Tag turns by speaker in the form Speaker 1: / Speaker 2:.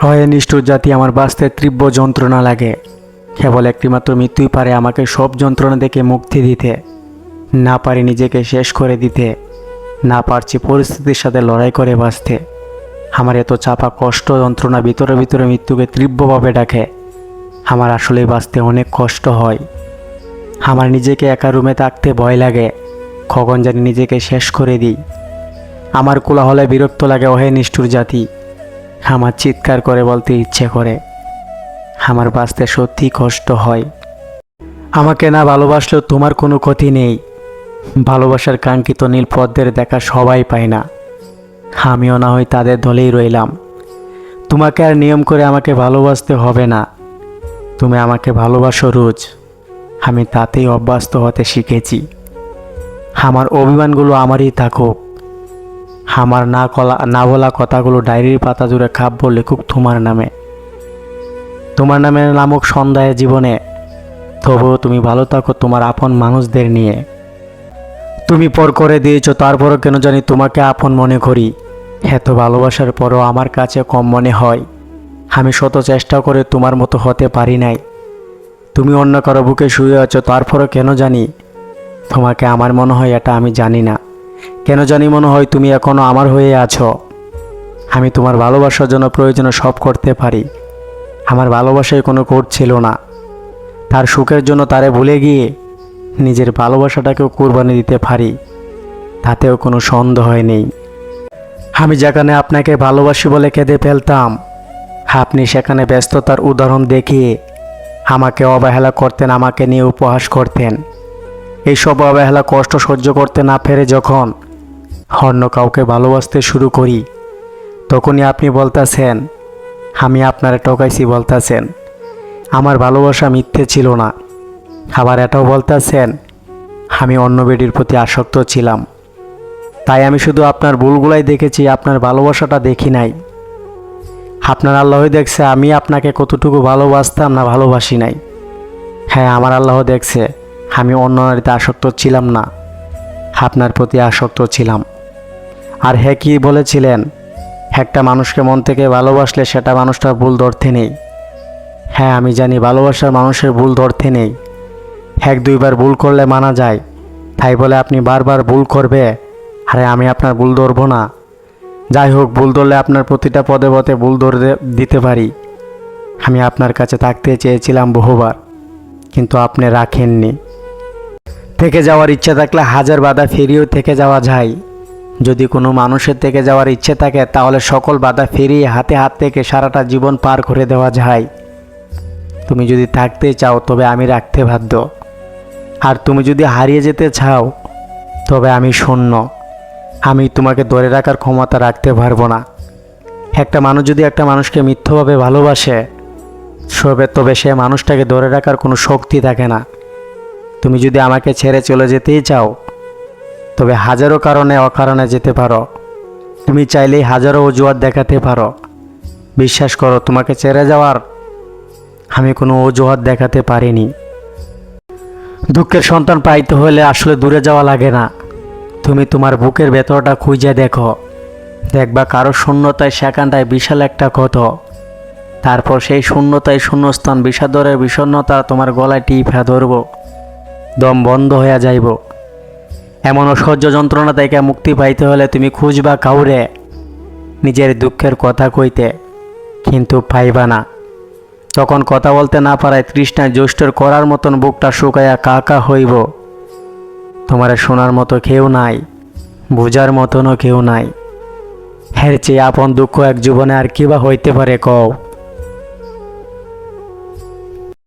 Speaker 1: হয় নিষ্ঠুর জাতি, আমার বাঁচতে তীব্র যন্ত্রণা লাগে। কেবল একটিমাত্র মৃত্যুই পারে আমাকে সব যন্ত্রণা থেকে মুক্তি দিতে। না পারি নিজেকে শেষ করে দিতে, না পারছি পরিস্থিতির সাথে লড়াই করে বাঁচতে। আমার এত চাপা কষ্ট যন্ত্রণা ভিতরে ভিতরে মৃত্যুকে তীব্রভাবে ডাকে। আমার আসলেই বাঁচতে অনেক কষ্ট হয়। আমার নিজেকে একা রুমে থাকতে ভয় লাগে, কখন জানি নিজেকে শেষ করে দিই। আমার কোলাহলে বিরক্ত লাগে। ওহে নিষ্ঠুর জাতি, আমার চিৎকার করে বলতে ইচ্ছে করে, আমার বাঁচতে সত্যি কষ্ট হয়। আমাকে না ভালোবাসলেও তোমার কোনো ক্ষতি নেই। ভালোবাসার কাঙ্ক্ষিত নীল পদ্মের দেখা সবাই পায় না, আমিও না হয় তাদের দলেই রইলাম। তোমাকে আর নিয়ম করে আমাকে ভালোবাসতে হবে না। তুমি আমাকে ভালোবাসো রোজ, আমি তাতেই অভ্যস্ত হতে শিখেছি। আমার অভিমানগুলো আমারই থাকুক, আমার না বলা কথাগুলো ডায়েরির পাতা জুড়ে কাব্য লেখুক তোমার নামে, তোমার নামে নামক সন্ধ্যায় জীবনে। তবুও তুমি ভালো থাকো তোমার আপন মানুষদের নিয়ে। তুমি পর করে দিয়েছো, তারপরও কেন জানি তোমাকে আপন মনে করি। এত ভালোবাসার পরও আমার কাছে কম মনে হয়। আমি শত চেষ্টা করে তোমার মতো হতে পারি নাই। তুমি অন্য কারো বুকে শুয়ে আছো, তারপরও কেন জানি তোমাকে আমার মনে হয়, এটা আমি জানি না। কেন জানি মনে হয় তুমি এখনো আমার হয়ে আছো। আমি তোমার ভালোবাসার জন্য প্রয়োজনে সব করতে পারি। আমার ভালোবাসায় কোনো কোড ছিল না। তার সুখের জন্য তারে ভুলে গিয়ে নিজের ভালোবাসাটাকেও কুরবানি দিতে পারি, তাতেও কোনো সন্দেহ নেই। আমি যেখানে আপনাকে ভালোবাসি বলে কেঁদে ফেলতাম, আপনি সেখানে ব্যস্ততার উদাহরণ দেখিয়ে আমাকে অবহেলা করতেন, আমাকে নিয়ে উপহাস করতেন। এইসব অবহেলা কষ্ট সহ্য করতে না পেরে যখন অন্য কাউকে ভালোবাসতে শুরু করি, তখনই আপনি বলতেছেন আমি আপনারে ঠকাইছি, বলতেছেন আমার ভালোবাসা মিথ্যে ছিল না। আবার এটাও বলতেছেন আমি অন্য বেডির প্রতি আসক্ত ছিলাম। তাই আমি শুধু আপনার ভুলগুলাই দেখেছি, আপনার ভালোবাসাটা দেখি নাই। আপনার আল্লাহই দেখছে আমি আপনাকে কতটুকু ভালোবাসতাম না ভালোবাসি নাই। হ্যাঁ, আমার আল্লাহ দেখছে আমি অন্য নারীতে আসক্ত ছিলাম না, আপনার প্রতি আসক্ত ছিলাম। আর হ্যাঁ, কি বলেছিলেন, একটা মানুষকে মন থেকে ভালোবাসলে সেটা মানুষটার ভুল ধরতে নেই। হ্যাঁ, আমি জানি ভালোবাসার মানুষের ভুল ধরতে নেই। এক দুইবার ভুল করলে মানা যায়, তাই বলে আপনি বারবার ভুল করবে আরে আমি আপনার ভুল ধরবো না। যাই হোক, ভুল ধরলে আপনার প্রতিটা পদে পদে ভুল ধরে দিতে পারি। আমি আপনার কাছে থাকতে চেয়েছিলাম বহুবার, কিন্তু আপনি রাখেননি। থেকে যাওয়ার ইচ্ছে থাকলে হাজার বাধা ফেরিয়েও থেকে যাওয়া যায়। যদি কোনো মানুষের থেকে যাওয়ার ইচ্ছে থাকে, তাহলে সকল বাধা ফেরিয়ে হাতে হাত থেকে সারাটা জীবন পার করে দেওয়া যায়। তুমি যদি থাকতে চাও তবে আমি রাখতে বাধ্য, আর তুমি যদি হারিয়ে যেতে চাও তবে আমি শূন্য। আমি তোমাকে ধরে রাখার ক্ষমতা রাখতে পারবো না। একটা মানুষ যদি একটা মানুষকে মিথ্যাভাবে ভালোবাসে তবে সে মানুষটাকে ধরে রাখার কোনো শক্তি থাকে না। তুমি যদি আমাকে ছেড়ে চলে যেতেই চাও তবে হাজারো কারণে অকারণে যেতে পারো। তুমি চাইলেই হাজারো অজুহাত দেখাতে পারো। বিশ্বাস করো, তোমাকে ছেড়ে যাওয়ার আমি কোনো অজুহাত দেখাতে পারিনি। দুঃখের সন্তান পাইতে হলে আসলে দূরে যাওয়া লাগে না। তুমি তোমার বুকের ভেতরটা খুঁজে দেখো, দেখবা কারো শূন্যতায় সেখানটায় বিশাল একটা ক্ষত। তারপর সেই শূন্যতায় শূন্যস্থান বিষাদরের বিষণ্ণতা তোমার গলায় টিপা ধরব, দম বন্ধ হয়ে যাইব। এমন অসহ্য যন্ত্রণা থেকে মুক্তি পাইতে হলে তুমি খুঁজবা কাউরে নিজের দুঃখের কথা কইতে, কিন্তু পাইবা না। তখন কথা বলতে না পারায় তৃষ্ণায় জ্যৈষ্ঠের করার মতন বুকটা শুকাইয়া কাকা হইব। তোমার শোনার মতো কেউ নাই, বোঝার মতনও কেউ নাই। এর চেয়ে আপন দুঃখ এক জীবনে আর কিবা হইতে পারে কও।